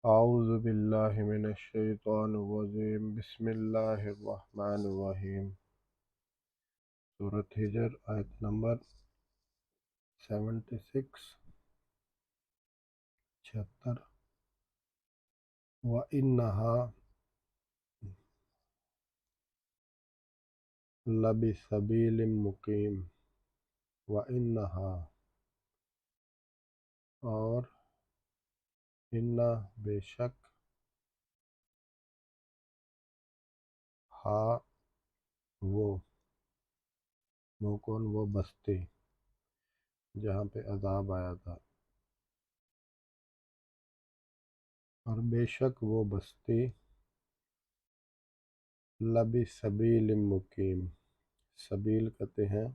اعوذ باللہ من الشیطان الرجیم بسم اللہ الرحمن الرحیم۔ سورۃ ہجر آیت نمبر 76 76۔ وَإِنَّهَا لَبِسَبِيلٍ مُقِيمٍ۔ وَإِنَّهَا اور اِنَّا بے شک، ہا وہ کون، وہ بستی جہاں پہ عذاب آیا تھا، اور بے شک وہ بستی لَبِسَبِیلٍ مُقِیم، سبیل کہتے ہیں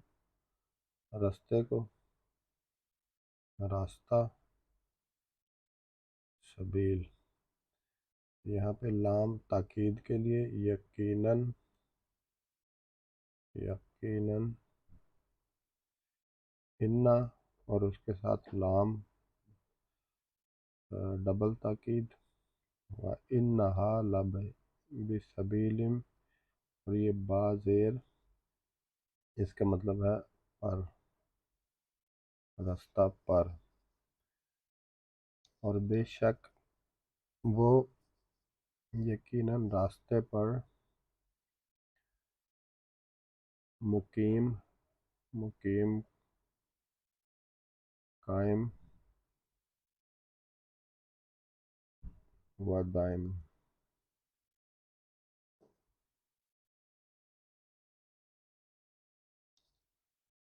رستے کو، راستہ، سبیل۔ یہاں پہ لام تاکید کے لیے، یقیناً انا، اور اس کے ساتھ لام ڈبل تاکید، وَإِنَّهَا لَبِسَبِیلٍ، اور یہ با زیر، اس کا مطلب ہے پر، رستہ پر، اور بے شک وہ یقیناً راستے پر، مقیم قائم و دائم۔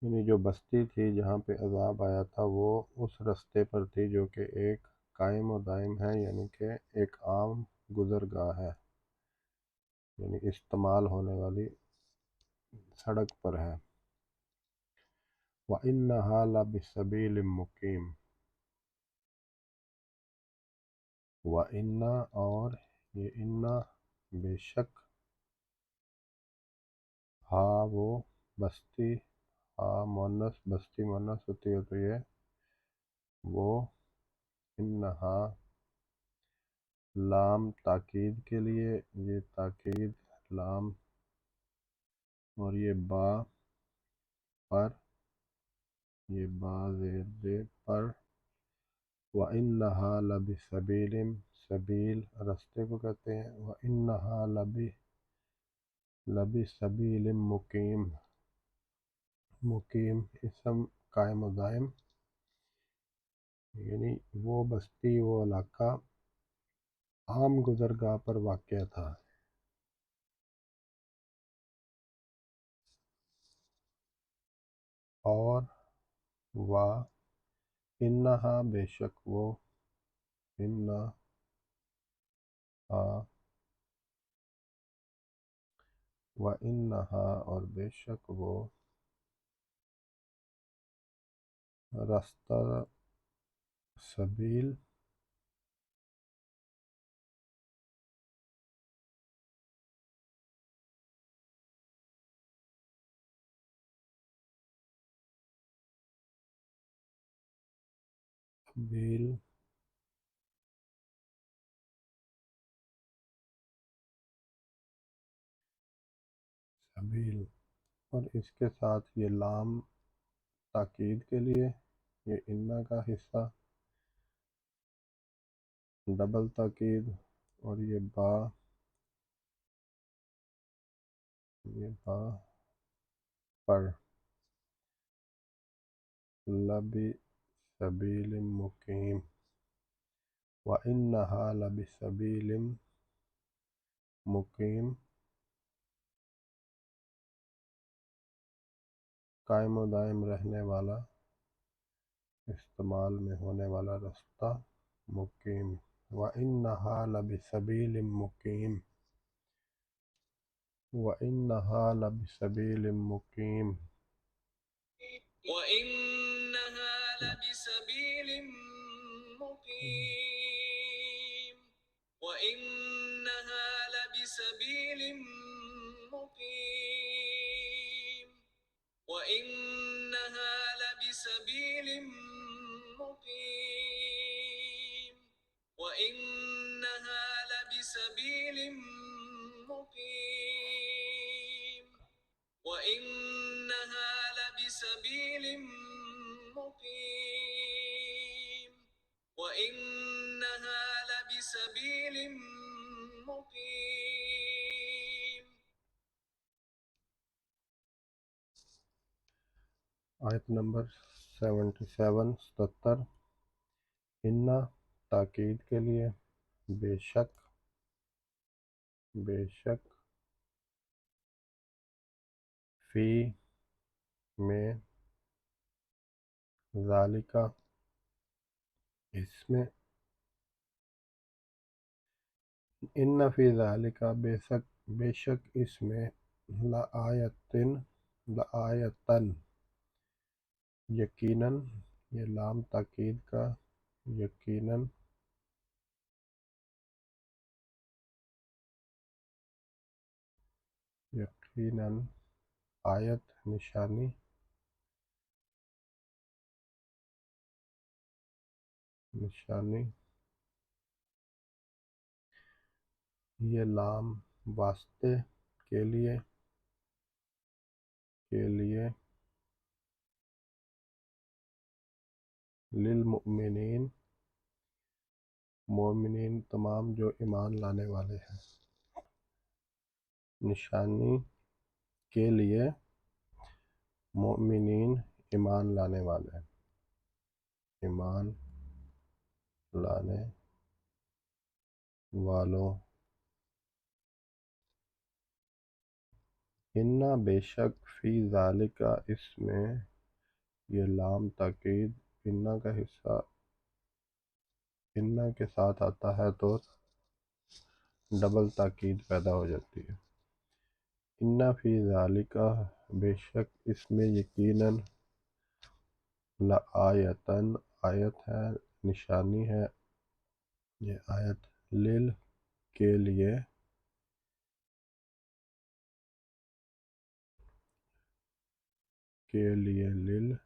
یعنی جو بستی تھی جہاں پہ عذاب آیا تھا وہ اس رستے پر تھی جو کہ ایک قائم و دائم ہے، یعنی کہ ایک عام گزرگاہ ہے، یعنی استعمال ہونے والی سڑک پر ہے۔ وَإِنَّهَا لَبِسَبِيلٍ مُقِيمٍ۔ وَإِنَّ، اور یہ اِنَّ بے شک، ہا وہ بستی، ہا مونس، بستی مونس ہوتی ہے تو یہ وہ، انہا لام تاکید کے لیے، یہ تاکید لام، اور یہ با پر، یہ با زیر پر، وَإِنَّهَا لَبِسَبِيلٍ، سبیل رستے کو کہتے ہیں، وَإِنَّهَا لَبِسَبِيلٍ مُقِيمٍ، مقیم اسم قائم و دائم، یعنی وہ بستی، وہ علاقہ عام گزرگاہ پر واقع تھا۔ اور وا انہا بے شک وہ، انہا و انہا اور بے شک وہ، رستہ، سبیل، سبیل، سبیل، اور اس کے ساتھ یہ لام تاکید کے لیے، یہ انا کا حصہ ڈبل تاکید، اور یہ با پر، لَبِسَبِیلٍ مُقِیم، وَإِنَّهَا لَبِسَبِیلٍ مُقِیم، قائم و دائم رہنے والا، استعمال میں ہونے والا رستہ، مقیم، وَإِنَّهَا لَبِسَبِیلٍ مُقِیم، وَإِنَّهَا لَبِسَبِیلٍ مُقِیم، وَإِنَّهَا لَبِسَبِيلٍ مُقِيمٍ، وَإِنَّهَا لَبِسَبِيلٍ مُقِيمٍ، وَإِنَّهَا لَبِسَبِيلٍ مُقِيمٍ، وَإِنَّ وإنها لبسبيل مقيم. آیت نمبر 77 انا تاکید کے لیے، بے شک فی میں، ذالک اس میں، ان فی ذالک بے شک اس میں، لآیتن یقیناً، یہ لام تاکید کا، یقیناً آیت نشانی، یہ لام واسطے کے لیے، للمؤمنین مومنین تمام جو ایمان لانے والے ہیں، نشانی کے لیے مومنین ایمان لانے والے، ایمان لانے والوں، انا بے شک فی ذالک اس میں، یہ لام تاکید انا کا حصہ انا کے ساتھ آتا ہے تو ڈبل تاکید پیدا ہو جاتی ہے۔ انا فی ذالک بے شک اس میں، یقیناً، لآیتن آیت ہے، نشانی ہے، یہ آیت لل کے لیے، للمؤمنین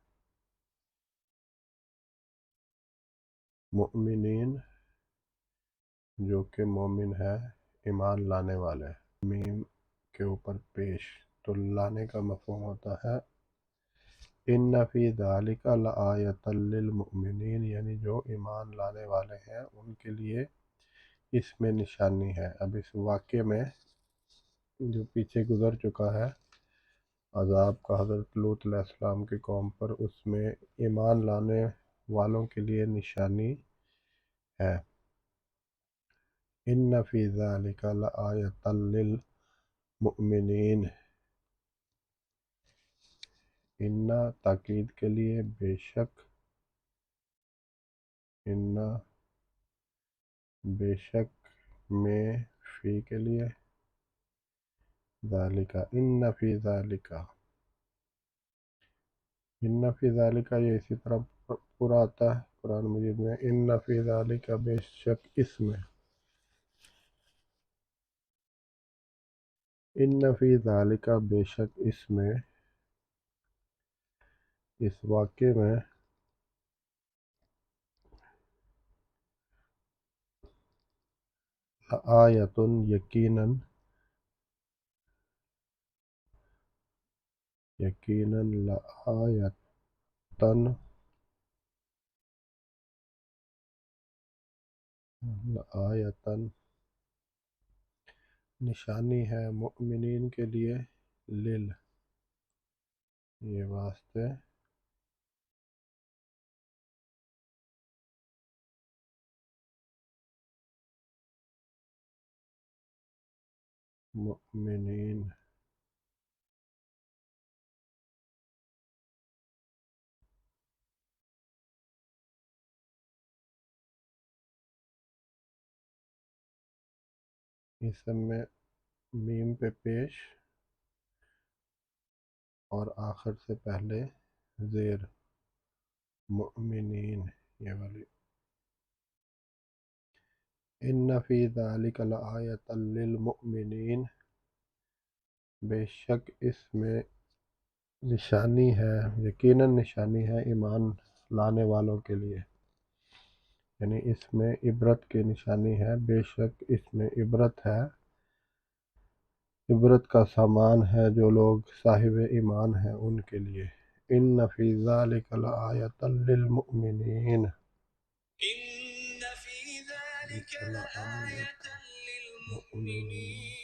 جو کہ مومن ہے، ایمان لانے والے، میم کے اوپر پیش تو لانے کا مفہوم ہوتا ہے ان فی ذالک لآیۃ للمؤمنین، یعنی جو ایمان لانے والے ہیں ان کے لیے اس میں نشانی ہے۔ اب اس واقعے میں جو پیچھے گزر چکا ہے عذاب کا حضرت لوط علیہ السلام کی قوم پر، اس میں ایمان لانے والوں کے لیے نشانی ہے۔ ان فی ذالک لآیۃ للمؤمنین، ان تاکید کے لیے، بے شک میں، فی کے لیے، ذالک ان فی ذالک، یہ اسی طرح پورا آتا ہے قرآن مجید میں، ان فی ذالک بے شک اس میں، ان فی ذالک بے شک اس میں، اس واقعے میں، لآیۃ یقیناً لآیۃ نشانی ہے، مؤمنین کے لیے، یہ واسطے، مؤمنین، اس میں میم پہ پیش اور آخر سے پہلے زیر، مؤمنین، یہ والی، ان فی ذالک لآیۃ للمؤمنین، بے شک اس میں نشانی ہے، یقیناً نشانی ہے ایمان لانے والوں کے لیے، یعنی اس میں عبرت کی نشانی ہے، بے شک اس میں عبرت ہے، عبرت کا سامان ہے جو لوگ صاحب ایمان ہیں ان کے لیے۔ ان فی ذالک لآیۃ للمؤمنین، ذلك لآية للمؤمنين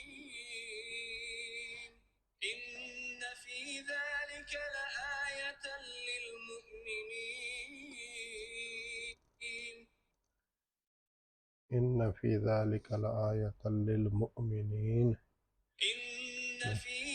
إن في ذلك لآية للمؤمنين إن في ذلك لآية للمؤمنين إن في